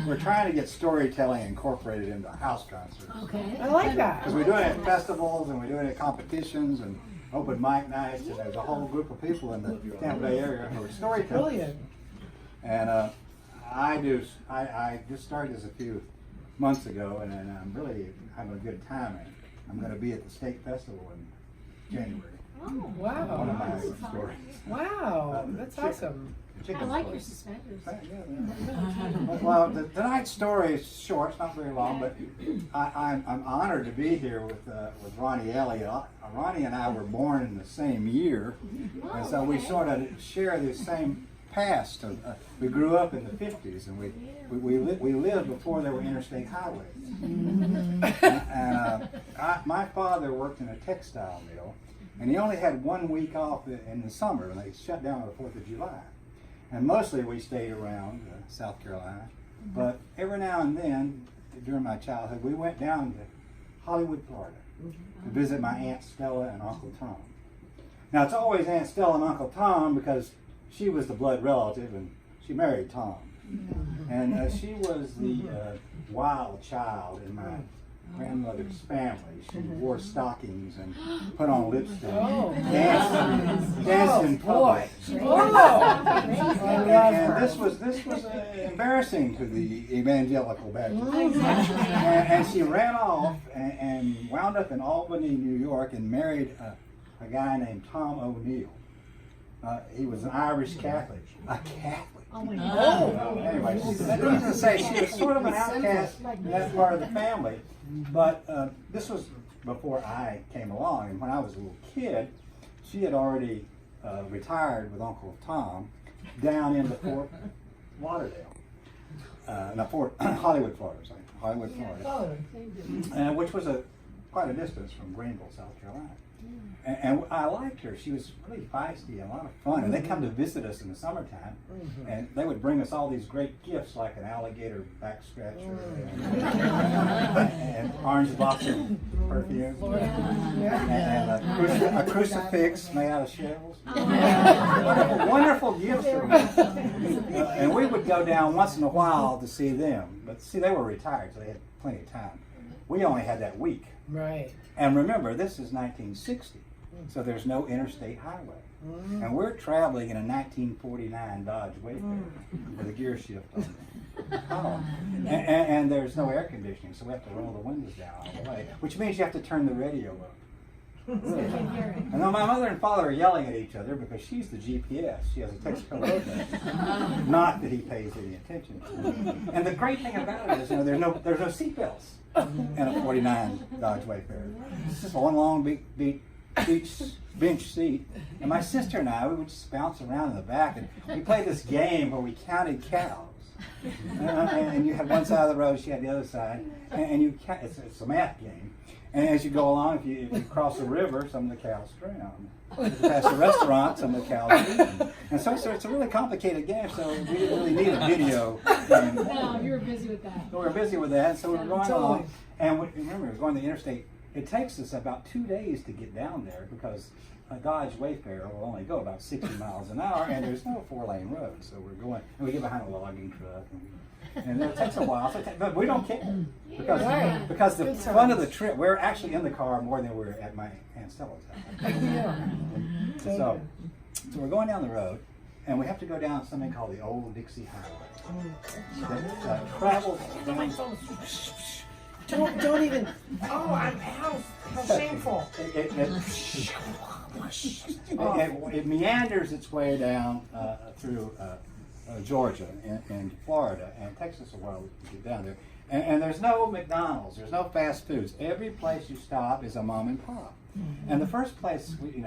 we're trying to get storytelling incorporated into house concerts. Okay. I like that. Because we're doing it at festivals and we're doing it at competitions and open mic nights, and there's a whole group of people in the Tampa Bay area who are storytellers. Brilliant. And I just started this a few months ago, and I'm really having a good time. And I'm going to be at the state festival in January. Oh, Wow. One of my stories. Wow, that's awesome. I like your suspenders. Well, tonight's story is short; it's not very long, but I'm honored to be here with Ronnie Elliot. Ronnie and I were born in the same year, and so we sort of share the same past. We grew up in the '50s, and we lived before there were interstate highways. And my father worked in a textile mill, and he only had 1 week off in the summer, and they shut down on the 4th of July. And mostly we stayed around South Carolina, but every now and then during my childhood we went down to Holloway, Florida to visit my Aunt Stella and Uncle Tom. Now it's always Aunt Stella and Uncle Tom because she was the blood relative and she married Tom. And she was the wild child in my grandmother's family. She wore stockings and put on lipstick, danced in public. And this was embarrassing to the evangelical Baptist. And she ran off and wound up in Albany, New York, and married a guy named Tom O'Neill. He was an Irish Catholic. A Catholic. Oh my God. Anyway, needless to say, she was sort of an outcast in that part of the family. But this was before I came along, and when I was a little kid, she had already retired with Uncle Tom down into Fort Lauderdale, Hollywood, Florida. Sorry, Hollywood, Florida, which was quite a distance from Greenville, South Carolina. And I liked her. She was really feisty and a lot of fun. And they come to visit us in the summertime, and they would bring us all these great gifts, like an alligator back scratcher and orange blossom perfume, and a crucifix made out of shells. Wonderful gifts from us. And we would go down once in a while to see them. But see, they were retired, so they had plenty of time. We only had that week. Right. And remember, this is 1960, so there's no interstate highway. And we're traveling in a 1949 Dodge Wayfarer with a gear shift on it. And there's no air conditioning, so we have to roll the windows down all the way, which means you have to turn the radio up. And then my mother and father are yelling at each other because she's the GPS. She has a Texaco road. Not that he pays any attention to it. And the great thing about it is, there's no seatbelts in a 49 Dodge Wayfarer. It's just one long bench seat. And my sister and I, we would just bounce around in the back, and we played this game where we counted cows. And you had one side of the road, she had the other side, and it's a math game. And as you go along, if you cross the river, some of the cows drown. If you pass the restaurant, some of the cows are eaten. And so it's a really complicated game, so we didn't really need a video game. No, you were busy with that. So we were busy with that, so we were going along. And remember, we were going to the interstate. It takes us about 2 days to get down there because a Dodge Wayfarer will only go about 60 miles an hour, and there's no 4-lane road. So we're going, and we get behind a logging truck. And it takes a while, but we don't care because the fun of the trip, we're actually in the car more than we're at my Aunt Stella's house. So we're going down the road, and we have to go down something called the Old Dixie Highway. That travels down. Don't even. Oh, how shameful. It meanders its way down through Georgia and Florida, and it takes us a while to get down there. And there's no McDonald's, there's no fast foods. Every place you stop is a mom and pop. And the first place we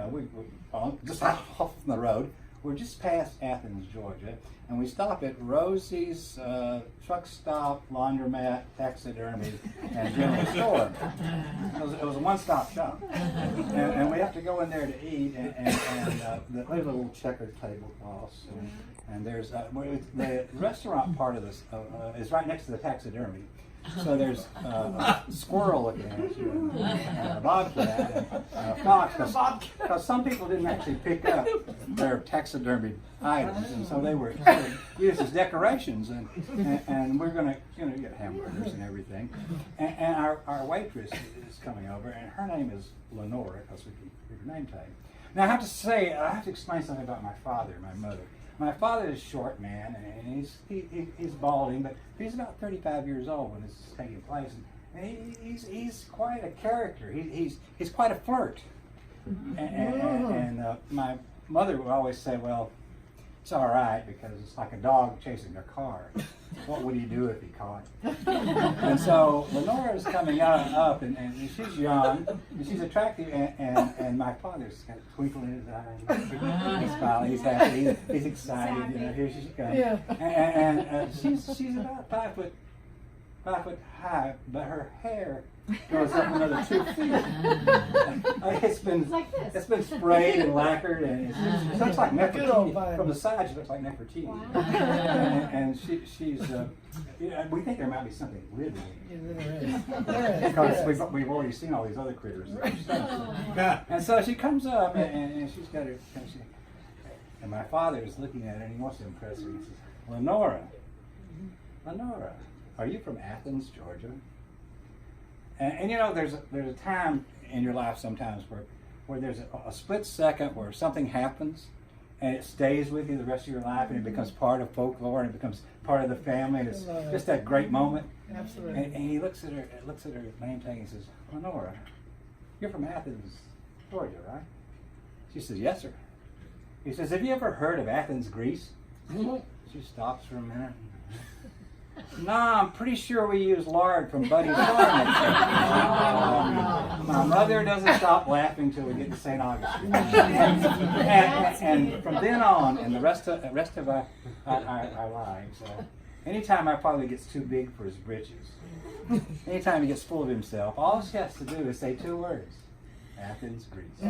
just off the road, we're just past Athens, Georgia, and we stop at Rosie's truck stop, laundromat, taxidermy, and general store. It was a one-stop shop, and we have to go in there to eat. And there's a little checkered tablecloths, and there's the restaurant part of this is right next to the taxidermy. So there's a squirrel looking at you, and a bobcat, and a fox, because some people didn't actually pick up their taxidermy items, and so they were used as decorations, and we're going to get hamburgers and everything. And our waitress is coming over, and her name is Lenora, because we keep her name tag. Now I have to explain something about my father and my mother. My father is a short man, and he's balding, but he's about 35 years old when this is taking place, and he's quite a character. He's quite a flirt. And my mother would always say, well, it's all right because it's like a dog chasing a car. What would he do if he caught it? And so Lenora's coming up, and she's young, and she's attractive, and my father's got a twinkle in his eye. He's smiling, he's happy, he's excited. Here she comes. Yeah. And she's about 5 foot high, but her hair goes up another 2 feet. It's been sprayed and lacquered, and it looks like Nefertiti. From the side, she looks like Nefertiti. Wow. And she's we think there might be something living because we've already seen all these other critters. And so she comes up, and she's got her. And my father is looking at her, and he wants to impress her. He says, Lenora, are you from Athens, Georgia? And you know, there's a time in your life sometimes where there's a split second where something happens and it stays with you the rest of your life, and it becomes part of folklore, and it becomes part of the family, and it's just that great moment. Absolutely. And he looks at her name tag and says, Lenora, you're from Athens, Georgia, right? She says, yes, sir. He says, have you ever heard of Athens, Greece? She stops for a minute. No, I'm pretty sure we use lard from Buddy's Farm. My mother doesn't stop laughing till we get to St. Augustine. And from then on, and the rest of our lives, anytime my father gets too big for his britches, anytime he gets full of himself, all she has to do is say 2 words. Athens, Greece.